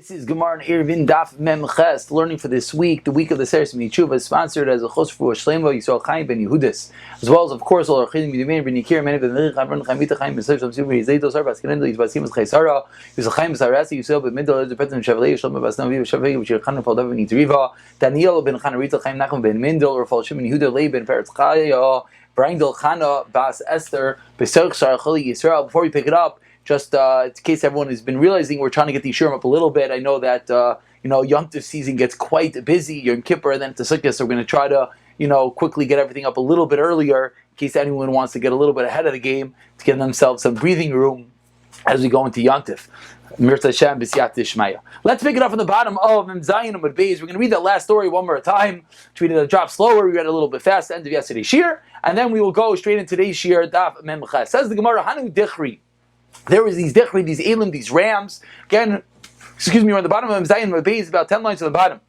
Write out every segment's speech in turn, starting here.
This is Gemara and Eruvin Daf Mem Ches, learning for this week, the week of the Seres Mitzvah, sponsored as a Chos for Shlemo Yisrael Chaim Ben Yehudis, as well as, of course, all our Chidim Yidimin Ben Yikir, many of the Necham Ben Chaim Vita Chaim Ben Sev Shem Sivri Zaydos Arba Skenem Lis Basim Es Chaisara Yisrael Chaim Sarasi Yisrael Ben Middle the President Shavalei Shlom Basnavi Shavei which are Chanan Faldav Ben Yitriva Daniel Ben Chanarita Chaim Nachum Ben Mendel or Fal Shimon Yehuda Lei Ben Peretz Chaya Brindel Chana Bas Esther Beserch Shar Chali Yisrael. Before we pick it up, just in case everyone has been realizing, we're trying to get the Shurim up a little bit. I know that Yom Tov season gets quite busy. Yom Kippur and then to Sukkot, so we're going to try to quickly get everything up a little bit earlier in case anyone wants to get a little bit ahead of the game to give themselves some breathing room as we go into Yom Tov. Let's pick it up from the bottom of Mem Zayin Amud Beis. We're going to read that last story one more time. We read it a drop slower. We read it a little bit fast. The end of yesterday's shir, and then we will go straight into today's shir. Daf Mem Ches. Says the Gemara, Hanu Dichri. There was these dichri, these elim, these rams. Again, we're on the bottom of Zayin Amud Beis, about 10 lines to the bottom.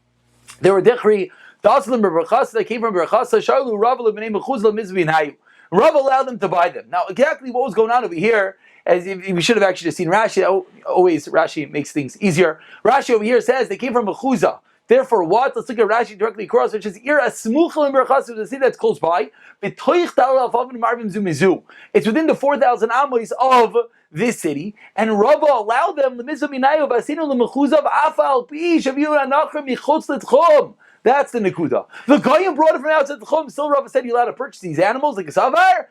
There were dichri, Daslim Berachasa, that came from Berachasa, Shalu, Rav, B'nei Mechuzla, Mizvi, and Hayu. Rav allowed them to buy them. Now, exactly what was going on over here, as we should have actually just seen Rashi. Always Rashi makes things easier. Rashi over here says they came from Mechuzah. Therefore, what? Let's look at Rashi directly across, which is Ira Smuchel and Berachasa, the city that's close by. It's within the 4,000 amos of this city, and Rava allowed them. That's the Nekuda. The Goyim brought it from outside the Chum. Still, Rava said you're allowed to purchase these animals like a Savar.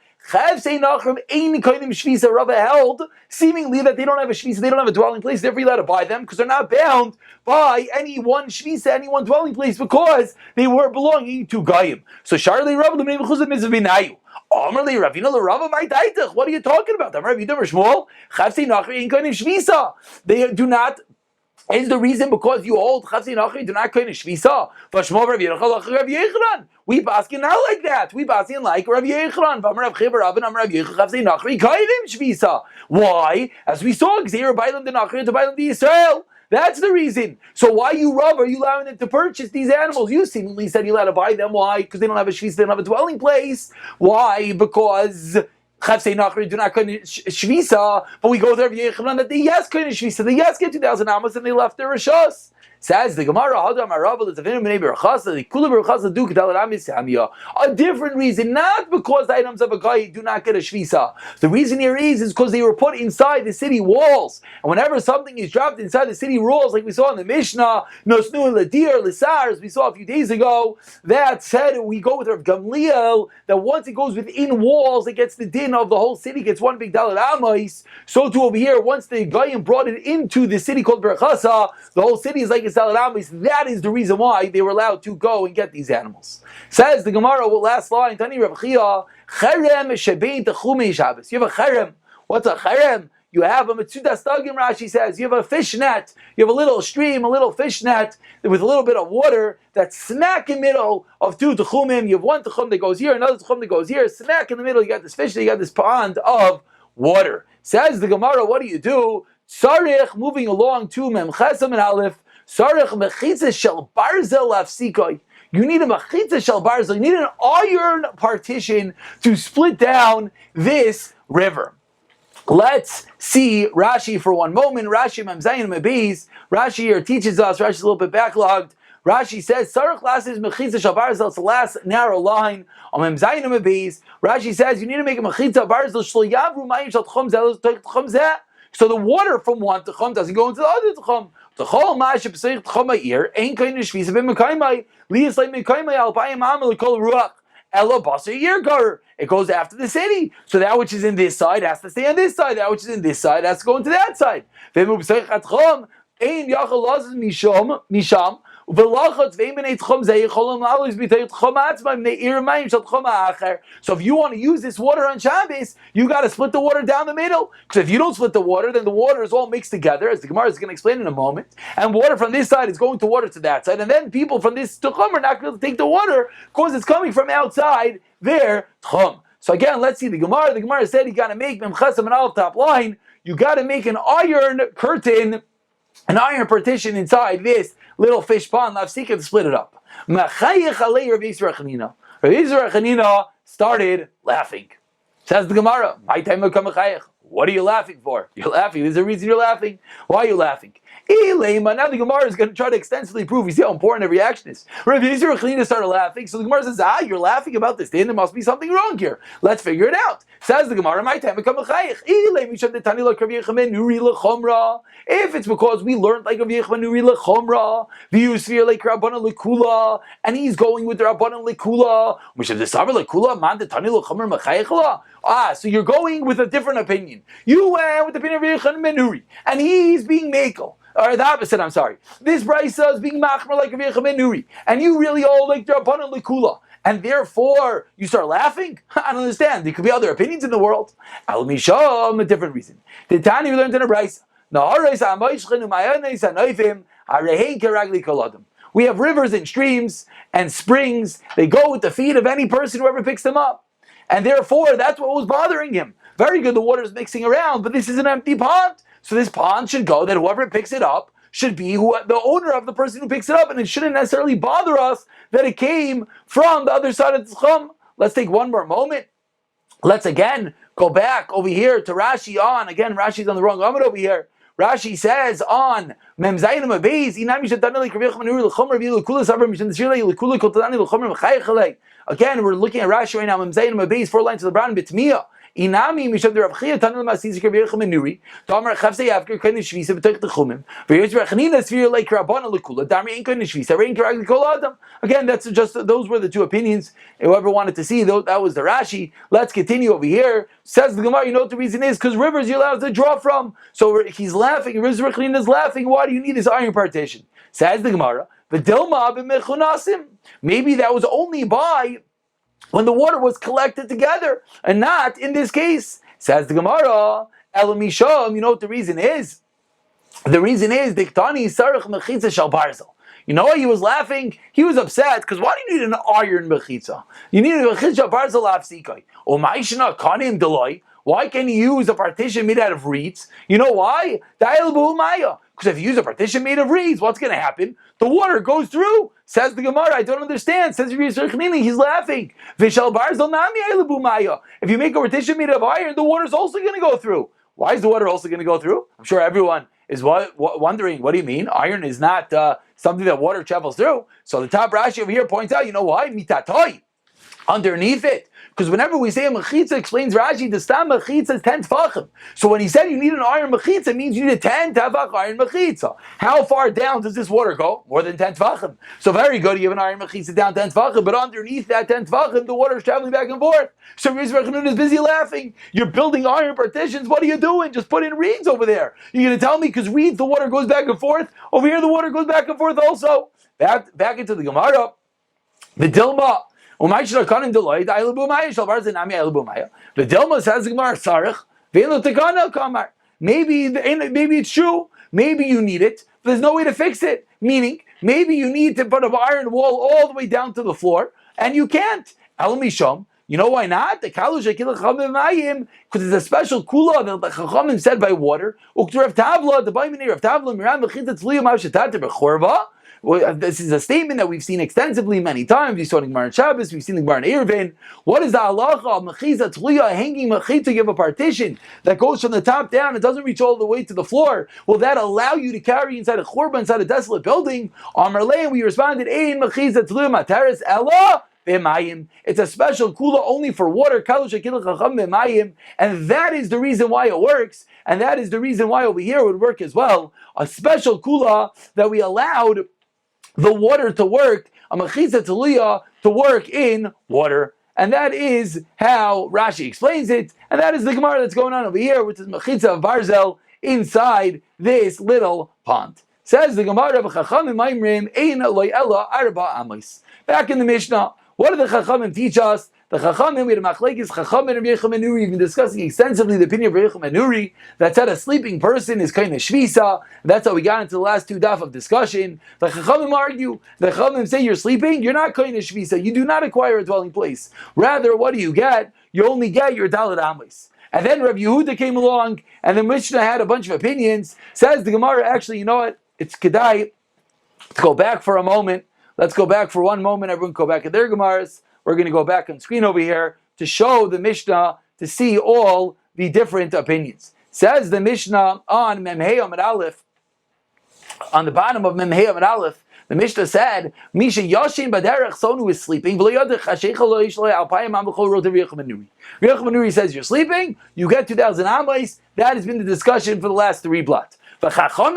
Rava held seemingly that they don't have a shvisa, they don't have a dwelling place, therefore you're allowed to buy them because they're not bound by any one shvisa, any one dwelling place, because they were belonging to Goyim. So Sharli Rava the name of Chuzah Mizvinayu. Amarli Ravina Rava my Daitach. What are you talking about? They do not. Is the reason because you hold Chavsi Nachri do not kind of Shvisa? We basking not like that. We basking like Rav Yechran. Why? As we saw, Xer buy them the Nachri to buy them the Israel. That's the reason. So why you Rav are you allowing them to purchase these animals? You seemingly said you're allowed to buy them. Why? Because they don't have a Shvisa, they don't have a dwelling place. Why? Because Chavsei Nachri do not kind of shvisa, but we go there Yechanan that they yes kind of shvisa, they yes get 2,000 amos and they left their rishos. Says the Gemara, a different reason, not because the items of a guy do not get a shvisa. The reason here is because they were put inside the city walls, and whenever something is dropped inside the city walls, like we saw in the Mishnah, Nosnu Ladir Lisar, as we saw a few days ago, that said we go with Rav Gamliel that once it goes within walls, it gets the din of the whole city, gets one big dalet amos. So too over here, once the Goyim brought it into the city called Berachasa, the whole city is like that is the reason why they were allowed to go and get these animals. Says the Gemara, last line, Tani Rav Chia, Cherem shebein techumei Shabbos. You have a cherem. What's a cherem? You have a Metzudas Dagim, Rashi says. You have a fish net. You have a little stream, a little fish net with a little bit of water that's smack in the middle of two techumim. You have one techum that goes here, another techum that goes here. Smack in the middle, you got this fish, you got this pond of water. Says the Gemara, what do? Sarich, moving along to Mem Chesam and Aleph. Sarich mechitza shel barzel afsikoi. You need a mechitza shel barzel. You need an iron partition to split down this river. Let's see Rashi for one moment. Rashi Mem Zayin Amud Beis. Rashi here teaches us. Rashi's a little bit backlogged. Rashi says Sarich lasses mechitza shel barzel. It's the last narrow line on Mem Zayin Amud Beis. Rashi says you need to make a mechitza barzel shel yavru mayim shel tchum zeh. So the water from one tchum doesn't go into the other tchum. The whole maship seich tchum ear ain't kind of shvisa b'mekaymai lias like mekaymai alpayim amal kol ruach elo basa ear gar. It goes after the city. So that which is in this side has to stay on this side. That which is in this side has to go into that side. V'mu b'seich tchum ein yachal lazes misham. So if you want to use this water on Shabbos, you got to split the water down the middle. Because if you don't split the water, then the water is all mixed together, as the Gemara is going to explain in a moment. And water from this side is going to water to that side. And then people from this tchum are not going to take the water because it's coming from outside their tchum. So again, let's see the Gemara. The Gemara said you got to make Mem Chesam and Aleph top line. You got to make an iron curtain, an iron partition inside this little fish pond, Lavsika, to split it up. Rav Yisrael started laughing. Says the Gemara, what are you laughing for? You're laughing. There's a reason you're laughing. Why are you laughing? Now the Gemara is going to try to extensively prove. You see how important every action is. Rav Yisrael Chanina started laughing. So the Gemara says, you're laughing about this. Then there must be something wrong here. Let's figure it out. Says the Gemara, my time become a chayich. If it's because we learned like Rav Yechman Nuri lechomra, v'yusvir like Rabbanan lekula, and he's going with the Rabbanan lekula, so you're going with a different opinion. You went with the opinion of Rav Yechman Nuri, and he's being makel. Or the opposite, I'm sorry. This brisa is being machmer like Rav Yechman Nuri, and you really all like the Rabbanan lekula. And therefore, you start laughing? I don't understand. There could be other opinions in the world. Al Misham, a different reason. The Tani we learned in a brisa. We have rivers and streams and springs. They go with the feet of any person who ever picks them up. And therefore, that's what was bothering him. Very good, the water is mixing around, but this is an empty pond. So this pond should go that whoever picks it up should be the owner of the person who picks it up, and it shouldn't necessarily bother us that it came from the other side of the Tzchum. Let's take one more moment. Let's again go back over here to Rashi on. Again, Rashi's on the wrong Amud over here. Rashi says on Mem Zayin Mabeis, again, we're looking at Rashi right now. Mem Zayin Mabeis, 4 lines to the brown Bitmiya. Inami misham der Rabchia tanul masisi kerbir chamenuri. Damar chafse yavker kind of shvisa b'toich techumim. V'yosh b'chanina sfir like Rabbana lekula. Damar ain't kind of shvisa. Rein kerag lekol adam. Again, that's just those were the two opinions. Whoever wanted to see, that was the Rashi. Let's continue over here. Says the Gemara. You know what the reason is? Because rivers you're allowed to draw from. So he's laughing. Rizr Chanina is laughing. Why do you need this iron partition? Says the Gemara. V'dilma b'mechunasim. Maybe that was only by when the water was collected together, and not in this case. Says the Gemara, Elamisham, you know what the reason is? The reason is, Diktani Sarach Mechitza Shal Barzel. You know why he was laughing? He was upset, because why do you need an iron Mechitza? You need a Mechitza Shal Barzel Afsikai. O Maishna Kanim Deloi. Why can't you use a partition made out of reeds? You know why? Because if you use a partition made of reeds, what's going to happen? The water goes through. Says the Gemara, I don't understand. Says he's laughing. If you make a partition made of iron, the water's also going to go through. Why is the water also going to go through? I'm sure everyone is wondering, what do you mean? Iron is not something that water travels through. So the top Rashi over here points out, you know why? Mitatoi. Underneath it. Because whenever we say a mechitza, explains Rashi, the stam mechitza is 10 tefachim. So when he said you need an iron mechitza, it means you need a 10 tefach iron mechitza. How far down does this water go? More than 10 tefachim. So very good, you have an iron mechitza down 10 tefachim, but underneath that 10 tefachim, the water is traveling back and forth. So Rizvah Chanun is busy laughing. You're building iron partitions, what are you doing? Just put in reeds over there. You're going to tell me because reeds, the water goes back and forth? Over here, the water goes back and forth also. Back into the Gemara. The Dilma. The Dilma says the Gemara Sarach. Maybe it's true. Maybe you need it, but there's no way to fix it. Meaning, maybe you need to put an iron wall all the way down to the floor, and you can't. El Misham. You know why not? Because it's a special kula that the Chachamim said by water. Well, this is a statement that we've seen extensively many times. We saw it in Gemara Shabbos, we've seen the Gemara in Eruvin. What is the halacha of mechiza tluya, hanging mechitza? You have a partition that goes from the top down, it doesn't reach all the way to the floor. Will that allow you to carry inside a churba, inside a desolate building? Amar lei, we responded, ein mechiza tluya materes ella b'mayim. It's a special kula only for water, and that is the reason why it works, and that is the reason why over here it would work as well. A special kula that we allowed the water to work, a mechitza teluya to work in water. And that is how Rashi explains it. And that is the Gemara that's going on over here, which is mechitza of barzel inside this little pond. Says the Gemara of Chachamim Maimrim, Ein Eloi Ella Arba Amos. Back in the Mishnah, what do the Chachamim teach us? The Chachamim, we had a machlekes Chachamim and Rav Yechon ben Nuri. We've been discussing extensively the opinion of Rav Yechon ben Nuri that said a sleeping person is kind of shvisa. That's how we got into the last two daf of discussion. The Chachamim argue. The Chachamim say you're sleeping, you're not kind of shvisa. You do not acquire a dwelling place. Rather, what do you get? You only get your Dalet Amos. And then Rav Yehuda came along, and the Mishnah had a bunch of opinions. Says the Gemara, actually, you know what? It's kedai to go back for a moment. Let's go back for one moment. Everyone go back at their Gemaras. We're going to go back on screen over here to show the Mishnah, to see all the different opinions. Says the Mishnah on Memhei Amud Aleph, On the bottom of Mem Hey Amud Aleph, the Mishnah said, Misha Yashin Baderech, someone who is sleeping, Manuri says you're sleeping, you get 2,000 Amais. That has been the discussion for the last 3 blots. That's what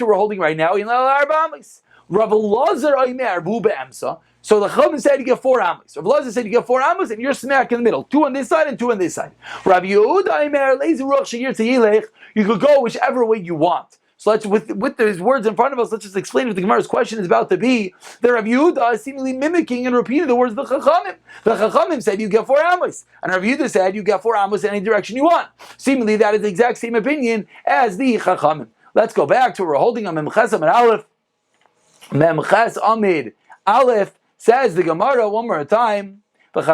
we're holding right now. Rav Elazar Omer Bu Be'emsa. So the Chachamim said you get 4 Amos. Rav Elazar said you get 4 Amos, and you're smack in the middle. 2 on this side and 2 on this side. Rav Yehuda Omer Leiz Ruach She'ir Tziyilech. You could go whichever way you want. So let's, with these words in front of us, let's just explain what the Gemara's question is about to be. The Rav Yehuda is seemingly mimicking and repeating the words of the Chachamim. The Chachamim said you get 4 Amos, and Rav Yehuda said you get 4 Amos in any direction you want. Seemingly that is the exact same opinion as the Chachamim. Let's go back to where we're holding on Memches Amid Aleph. Memches Amid Aleph says the Gemara one more time. Rav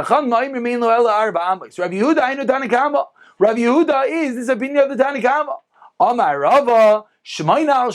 Yehuda is this opinion of the Tanakama. Amar Rava. No,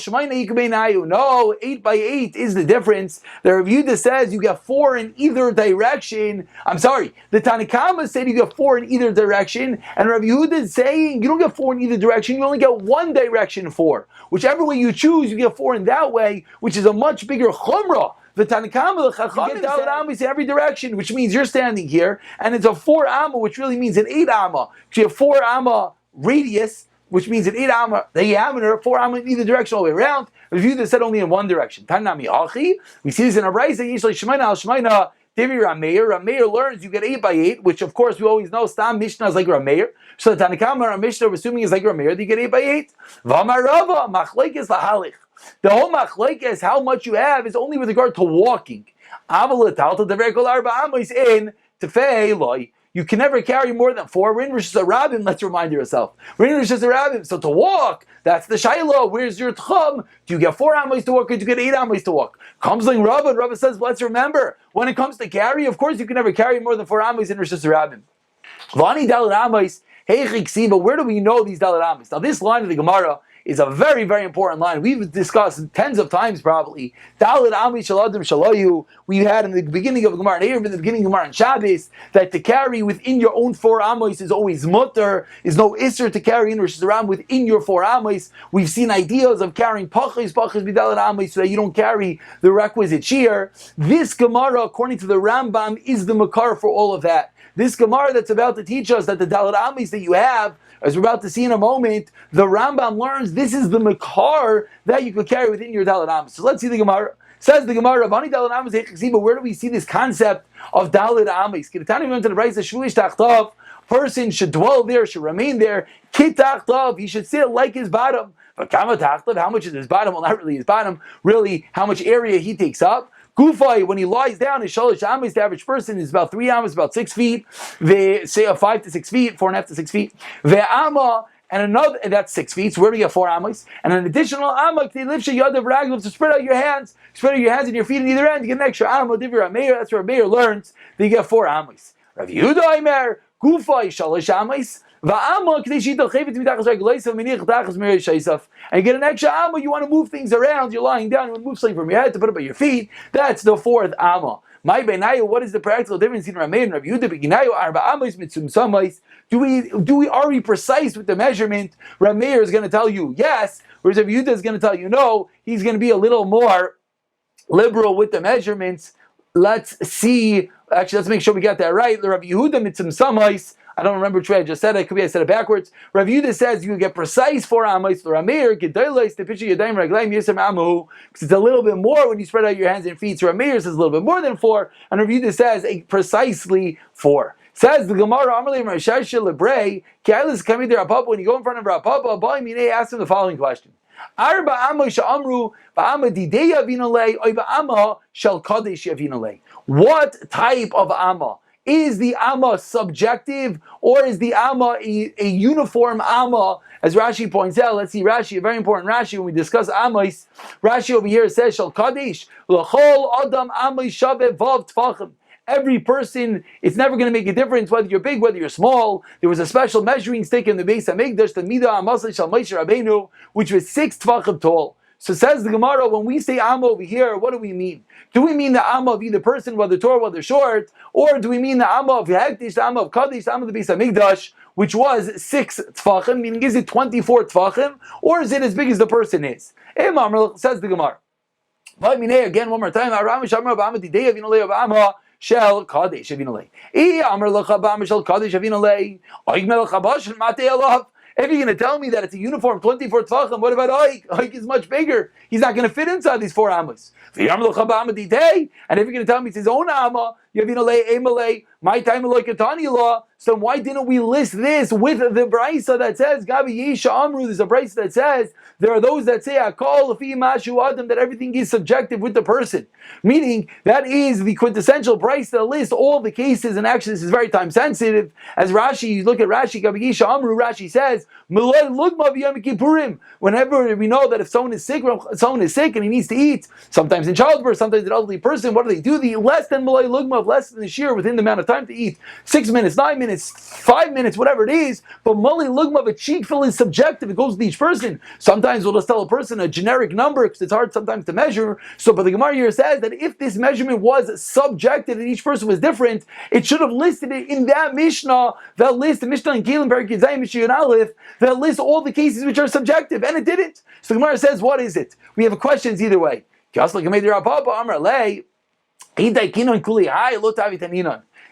8 by 8 is the difference. The Rav Yehuda says you get 4 in either direction. I'm sorry, the Tanakama said you get 4 in either direction, and Rav Yehuda is saying you don't get 4 in either direction, you only get one direction 4. Whichever way you choose, you get 4 in that way, which is a much bigger chumrah. The Tanakama, the Chachamim, get Amas in every direction, which means you're standing here, and it's a 4 amma, which really means an 8 amma. You have 4 amma radius, which means an 8 amma diameter, 4 amma in either direction all the way around. Rav Yehuda said only in one direction. Tanami Achi. We see this in a Brayso. Yishlei Shemaina al Shemaina. Divi Rameir. Rameir learns you get 8 by 8, which of course we always know. Stam Mishnah is like Rameir. So the Tanakama our Mishnah, assuming is like Rameir, you get 8 by 8. V'amar Rava Machlekes lahalich. The whole Machlekes, how much you have, is only with regard to walking. Aval Talta Deverkol Arba Amos in Tefei Loi. You can never carry more than 4. We're in Rosh Hashanah, let's remind yourself. We're in Rosh Hashanah, so to walk, that's the Shaila. Where's your Tchum? Do you get 4 Amos to walk or do you get 8 Amos to walk? Comes like Rava, and Rava says, let's remember, when it comes to carry, of course you can never carry more than 4 Amos in Rosh Hashanah. Vani Dalet Amos, but where do we know these Dalet Amos? Now this line of the Gemara is a very, very important line. We've discussed tens of times probably. Dalet Ami Shaladim Shalayu. We had in the beginning of the Gemara and Eruvin, in the beginning of Gemara and Shabbos, that to carry within your own 4 amos is always mutter. Is no isser to carry in Rosh Hashanah within your 4 amos. We've seen ideas of carrying pachis b'dalet amos so that you don't carry the requisite shear. This Gemara, according to the Rambam, is the makar for all of that. This Gemara that's about to teach us that the dalet amos that you have, as we're about to see in a moment, the Rambam learns this is the makar that you could carry within your dalet amos. So let's see the Gemara. Says the Gemara, "Vani dalet amos but where do we see this concept of dalet amos? Person should dwell there, should remain there. Kitachtav, he should sit like his bottom. How much is his bottom? Well, not really his bottom. Really, how much area he takes up. Gufay, when he lies down, his shalish amos, the average person is about 3 amos, about 6 feet. Say 5 to 6 feet, 4.5 to 6 feet. Ve'ama, and another, that's 6 feet, so where do we get 4 amos? And an additional amma, to spread out your hands. Spread out your hands and your feet on either end, you get an extra amma, that's where a mayor learns, that you get 4 amos. Rav Yehuda Omer, Gufay, shalish amos. And you get an extra amma, you want to move things around, you're lying down, you want to move something from your head to put it by your feet, that's the 4th amma. My benayu, what is the practical difference in Rameir and Rav Yehuda? Are we precise with the measurement? Rameir is going to tell you yes, whereas Rav Yehuda is going to tell you no. He's going to be a little more liberal with the measurements. Let's see, actually let's make sure we got that right. Rav Yehuda mitzum samais. I don't remember which way I just said it. Could be I said it backwards. Rav Yehuda says you get precise 4 amos. The Rameir gedolos the picture yadayim raglayim yisem amu, because it's a little bit more when you spread out your hands and feet. So Rameir says a little bit more than 4, and Rav Yehuda says precisely 4. Says the Gemara, Amalei Rashasha Lebrei, Kailis coming there Rapapa. When you go in front of Rapapa, Ba'im Yinei ask him the following question: Arba Amo Sha'amru Ba'ama Didei Yavinalei Oy Ba'ama Shel Kadesh Yavinalei. What type of Amma? Is the Amma subjective, or is the Amma a uniform Amma? As Rashi points out, let's see Rashi, a very important Rashi when we discuss Ammos. Rashi over here says, Shal Kadesh, L'chol Adam Ammos Shaveh Vav Tfachim. Every person, it's never going to make a difference whether you're big, whether you're small. There was a special measuring stick in the Beis Hamikdash, the Midah Amasai Shal Moshe Rabbeinu, which was 6 Tfachim tall. So says the Gemara, when we say Amma over here, what do we mean? Do we mean the Amma of either person, whether tall, whether short, or do we mean the Amma of Hektish, the Amma of Kaddish, the Amma of the Beis Hamikdash, which was 6 tfachim, meaning is it 24 tfachim, or is it as big as the person is? Says the Gemara. Again, one more time. Shel Kadesh Avinale. If you're going to tell me that it's a uniform 24 tefachim, what about Oik? Oik is much bigger. He's not going to fit inside these 4 amos. And if you're going to tell me it's his own amma, my time law. So why didn't we list this with the brisa that says Gabi Yesha Amru? There's a brisa that says there are those that say Akol Fi Mashu Adam, that everything is subjective with the person. Meaning that is the quintessential brisa that lists all the cases, and actually this is very time sensitive. As Rashi, you look at Rashi, Gabi Yesha Amru, Rashi says, whenever we know that if someone is sick and he needs to eat, sometimes in childbirth, sometimes an elderly person, what do? The less than Malay Lugma, less than the shear within the amount of time to eat. 6 minutes, 9 minutes, 5 minutes, whatever it is. But Malay Lugma of a cheek fill is subjective. It goes with each person. Sometimes we'll just tell a person a generic number because it's hard sometimes to measure. So, but the Gemara here says that if this measurement was subjective and each person was different, it should have listed it in that Mishnah, that list, the Mishnah in Kelim, Perik Yizayim, Mishnah and Aleph, that lists all the cases which are subjective, and it didn't. So the Gemara says, what is it? We have questions either way.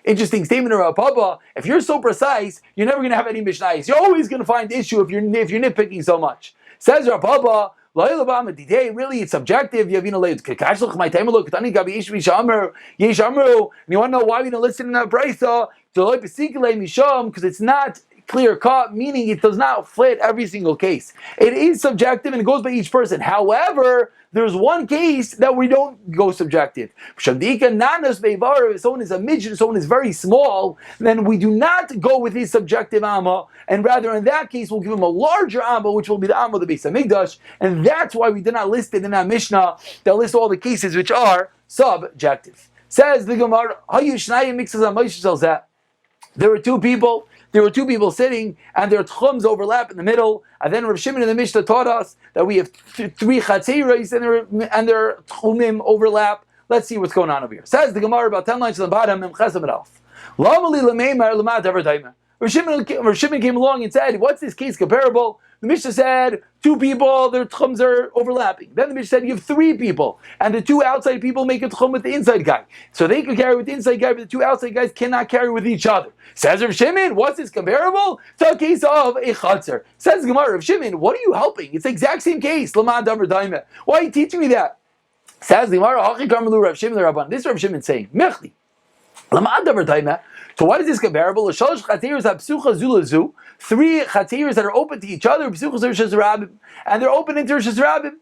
Interesting statement of Rav Papa. If you're so precise, you're never going to have any mishnayos. You're always going to find issue if you're nitpicking so much. Says Rav Papa, really it's subjective. And you want to know why we don't listen to that brisa? Because it's not clear cut, meaning it does not fit every single case. It is subjective and it goes by each person. However, there's one case that we don't go subjective. If someone is a midget, someone is very small, then we do not go with his subjective amma, and rather in that case we'll give him a larger amma, which will be the amma of the Beis Hamikdash, and that's why we did not list it in that Mishnah that lists all the cases which are subjective. Says the Gemara, there were two people sitting, and their tchums overlap in the middle. And then Rav Shimon in the Mishnah taught us that we have 3 chatziros and their tchumim overlap. Let's see what's going on over here. Says the Gemara about 10 lines to the bottom. Rav Shimon came along and said, what's this case comparable? The Mishnah said, 2 people, their tchums are overlapping. Then the Mishnah said, you have 3 people, and the 2 outside people make a tchum with the inside guy. So they could carry with the inside guy, but the 2 outside guys cannot carry with each other. Says Rav Shimon, what's this comparable? To a case of a chatzar. Says Gemara, Rav Shimon, what are you helping? It's the exact same case. Why are you teaching me that? Says the Gemara, Rav Shimon, this is Rav Shimon saying, Mechli. So why is this comparable? 3 chatziros that are open to each other, and they're open into Rosh Hashanah.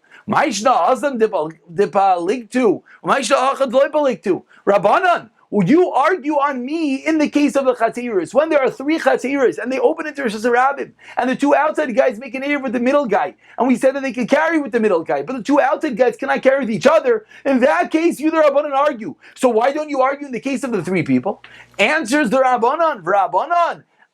Rabbanan, would you argue on me in the case of the chatziros when there are 3 chatziros and they open into Rosh Hashanah, and the 2 outside guys make an ear with the middle guy, and we said that they can carry with the middle guy, but the 2 outside guys cannot carry with each other? In that case, you the Rabbanan argue. So why don't you argue in the case of the 3 people? Answers the Rabbanan.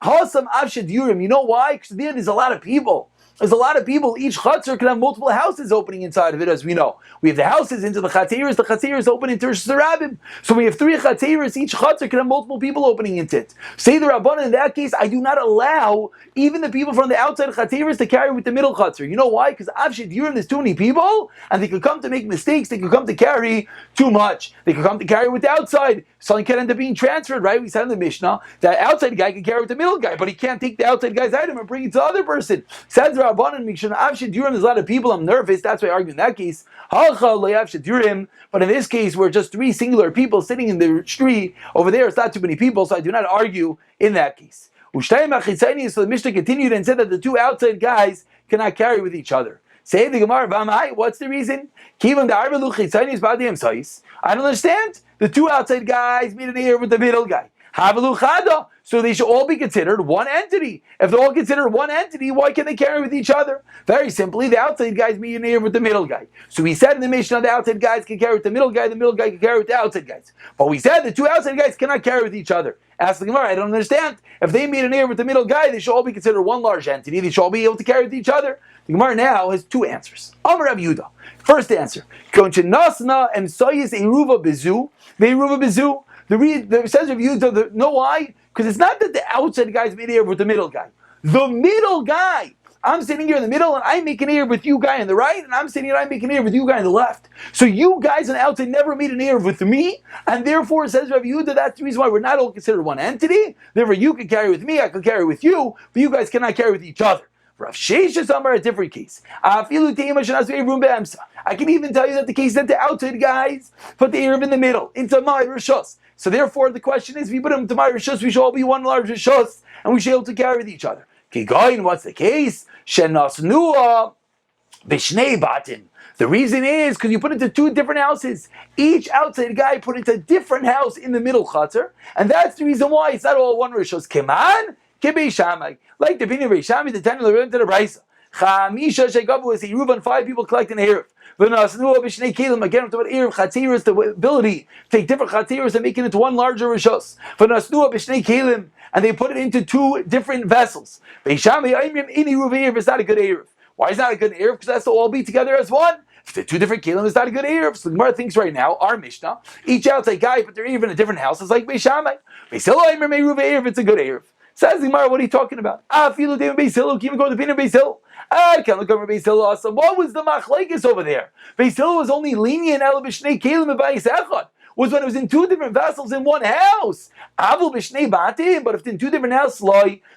Hasam avshed yurim. You know why? Because there's a lot of people. There's a lot of people. Each chutzner can have multiple houses opening inside of it, as we know. We have the houses into the chatziros open into Rosh Hashanah. So we have 3 chatziros. Each chutzner can have multiple people opening into it. Say the Rabbanan, in that case, I do not allow even the people from the outside chatziros to carry with the middle chutzner. You know why? Because avshed yurim, there's too many people, and they could come to make mistakes. They could come to carry too much. They could come to carry with the outside. Something can end up being transferred, right? We said in the Mishnah that outside guy can carry with the middle guy, but he can't take the outside guy's item and bring it to the other person. Says the Rabbanan, there's a lot of people, I'm nervous, that's why I argue in that case. But in this case, we're just 3 singular people sitting in the street. Over there, it's not too many people, so I do not argue in that case. So the Mishnah continued and said that the 2 outside guys cannot carry with each other. Say the Gemara, what's the reason? I don't understand. The 2 outside guys made an ear with the middle guy. Havalu chada. So they should all be considered one entity. If they're all considered one entity, why can they carry with each other? Very simply, the outside guys meet an ear with the middle guy. So we said in the Mishnah, the outside guys can carry with the middle guy can carry with the outside guys. But we said the two outside guys cannot carry with each other. Ask the Gemara, I don't understand. If they meet an ear with the middle guy, they should all be considered one large entity. They should all be able to carry with each other. The Gemara now has two answers. Amar Rav Yehuda. First answer. The says Rav Yehuda, know why? Because it's not that the outside guys made ear with the middle guy. The middle guy. I'm sitting here in the middle and I make an ear with you guy on the right, and I'm sitting here and I make an ear with you guy on the left. So you guys on the outside never made an ear with me, and therefore says Rav Yehuda, that's the reason why we're not all considered one entity. Therefore you can carry with me, I can carry with you, but you guys cannot carry with each other. Rav Sheshes Amar, a different case. I can even tell you that the case that the outside guys put the Eruv in the middle, into my Rishos. So therefore the question is, if we put them into my Rishos, we should all be one large Rishos, and we should be able to carry with each other. Kigoyin, what's the case? Shenasnua b'shnei batim. The reason is because you put into two different houses. Each outside guy put into a different house in the middle chatzar, and that's the reason why it's not all one Rishos. Keman kibei shamai, like the opinion of Rishami, the ten of the Raisa. Chamisha shegavu is Eruvin, 5 people collecting a Eruv. V'nasnua b'shnei kelim, again with the Eruv chatziris, the ability to take different chatziris and make it into one larger Rishos. V'nasnua b'shnei kelim, and they put it into 2 different vessels. Beishami aimrim ini Eruv Eruv is not a good Eruv. Why is not a good Eruv? Because that's to all be together as one. If the 2 different kelim is not a good Eruv. So the Gemara thinks right now, our Mishnah, each outside guy put their Eruv in a different house. It's like Beishami. Beisilo aimrim Eruv Eruv, it's a good Eruv. Says the Gemara, what are you talking about? Filu David Beis Hillel, can even go to the opinion of Beis Hillel. I can't look over Beis Hillel also. What was the machlekes over there? Beis Hillel was only lenient el b'shnei kelim b'bayis echad. Was when it was in 2 different vessels in one house. Avul b'shnei batim, but if it's in 2 different houses,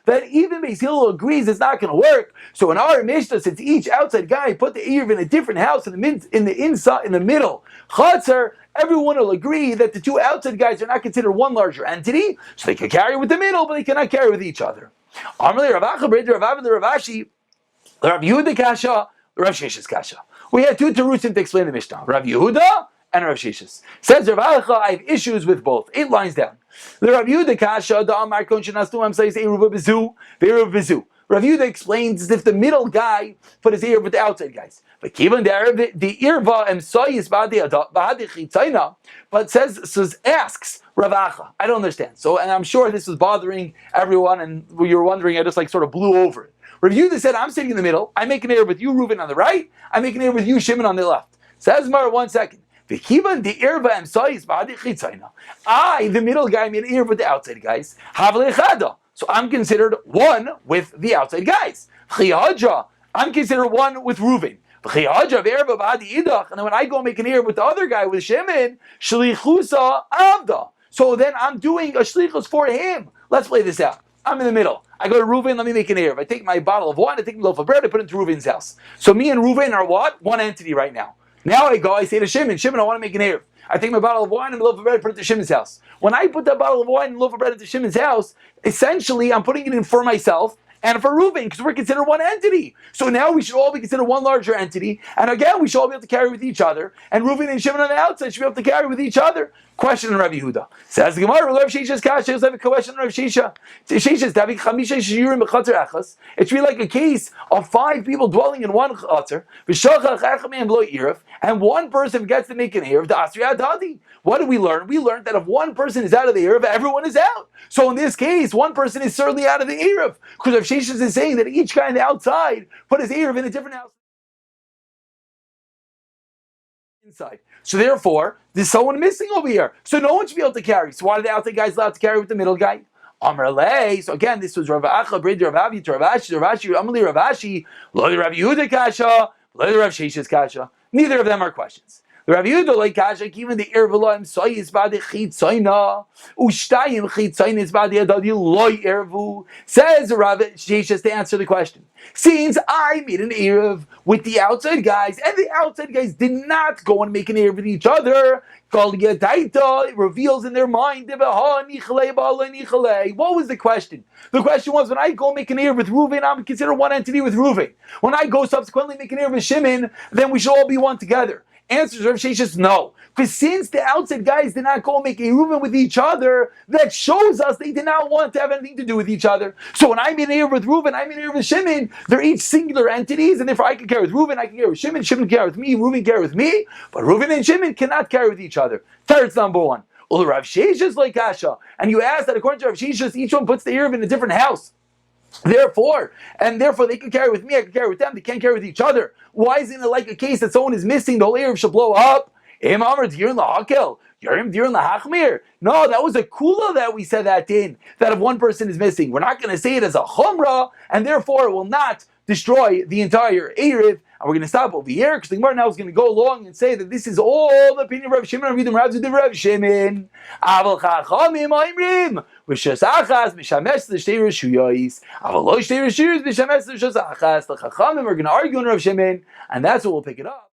that even Beis Hillel agrees it's not going to work. So in our Mishnah, since each outside guy put the Eruv in a different house in the middle, chatzar, everyone will agree that the 2 outside guys are not considered one larger entity, so they can carry with the middle, but they cannot carry with each other. Amarli Rav Acha B'Rei Rav Avin Rav Ashi, Rav Yehuda Kasha, Rav Sheshes Kasha. We had 2 terusim to explain the Mishnah. Rav Yehuda and Rav Sheshes. Says Rav Acha, I have issues with both. 8 lines down. The Rav Yehuda Kasha, the Amar Kon Shenastu Am Sayis Eruv Bezu, Eruv Bezu. Rav Yehuda explains as if the middle guy put his ear with the outside guys. But given the irva emsoyis ba'adi chitzaina, but asks Rav Acha. I don't understand. So, and I'm sure this is bothering everyone, and you're wondering, I just like sort of blew over it. Rav Yehuda said, I'm sitting in the middle. I make an ear with you, Reuven, on the right. I make an ear with you, Shimon, on the left. Says Mar, 1 second. The irva emsoyis ba'adi chitzaina. I, the middle guy, made an ear with the outside guys. Havle chada. So I'm considered one with the outside guys. Chiyadja, I'm considered one with Reuven. And then when I go make an ear with the other guy, with Shimon, shlichusa avda. So then I'm doing a shlichus for him. Let's play this out. I'm in the middle. I go to Reuven, let me make an ear. I take my bottle of wine, I take my loaf of bread, I put it into Reuven's house. So me and Reuven are what? One entity right now. Now I say to Shimon, I want to make an ear. I take my bottle of wine and my loaf of bread, put it to Shimon's house. When I put that bottle of wine and loaf of bread into Shimon's house, essentially I'm putting it in for myself and for Reuven, because we're considered one entity. So now we should all be considered one larger entity, and again we should all be able to carry with each other, and Reuven and Shimon on the outside should be able to carry with each other. Question on Rav Yehuda. Says the Gemara, Rav Sheshes Kasha, let's have a question on Rav Shesha. It should be like a case of 5 people dwelling in one chatzar, and one person gets to make an eruv, the Asriya Dadi. What did we learn? We learned that if one person is out of the eruv, everyone is out. So in this case, one person is certainly out of the eruv, because Rav Sheshes is saying that each guy on the outside put his eruv in a different house. Inside. So therefore, there's someone missing over here. So no one should be able to carry. So why are the outside guys allowed to carry with the middle guy? Amar lei. So again, this was Rav Acha, B'Rei Rav Avi, to Rav Ashi, Amali Rav Ashi, Lo Rav Yehuda Kasha, Lo Rav Sheshes Kasha. Neither of them are questions. The Rav Yehuda like Kasha, even the Eruvin Soyis Badi Chitzaina, Ushtayim Chitzaina Badi Adadi Loy Ervu. Says Rav Sheshes to answer the question. Since I made an eruv with the outside guys, and the outside guys did not go and make an eruv with each other, it reveals in their mind, what was the question? The question was, when I go make an eruv with Reuven, I'm considered one entity with Reuven. When I go subsequently make an eruv with Shimon, then we should all be one together. Answers Rav Sheshes, no. Because since the outside guys did not go and make Eruvin with each other, that shows us they did not want to have anything to do with each other. So when I'm in Eruv with Reuven, I'm in Eruv with Shimon, they're each singular entities, and therefore I can carry with Reuven, I can carry with Shimon, Shimon can carry with me, Reuven can carry with me, but Reuven and Shimon cannot carry with each other. Teretz number one. Ul Rav Sheshes like Kasha. And you ask that according to Rav Sheshes, each one puts the Eruv in a different house. Therefore they can carry with me, I can carry with them, they can't carry with each other. Why isn't it like a case that someone is missing, the whole Eruv should blow up? No, that was a kula that we said that in, that if one person is missing, we're not going to say it as a chumrah, and therefore it will not destroy the entire Eruv. And we're going to stop over here, because the Gemara now is going to go along and say that this is all the opinion of Rav Shimon, and read them Rav Shimon. Aval chachamim oimrim, v'shas achas mishamesh l'shtei reshuyos, aval lo shtei reshuyos mishamesh l'shas achas. The chachamim are going to argue on Rav Shimon, and that's what we'll pick it up.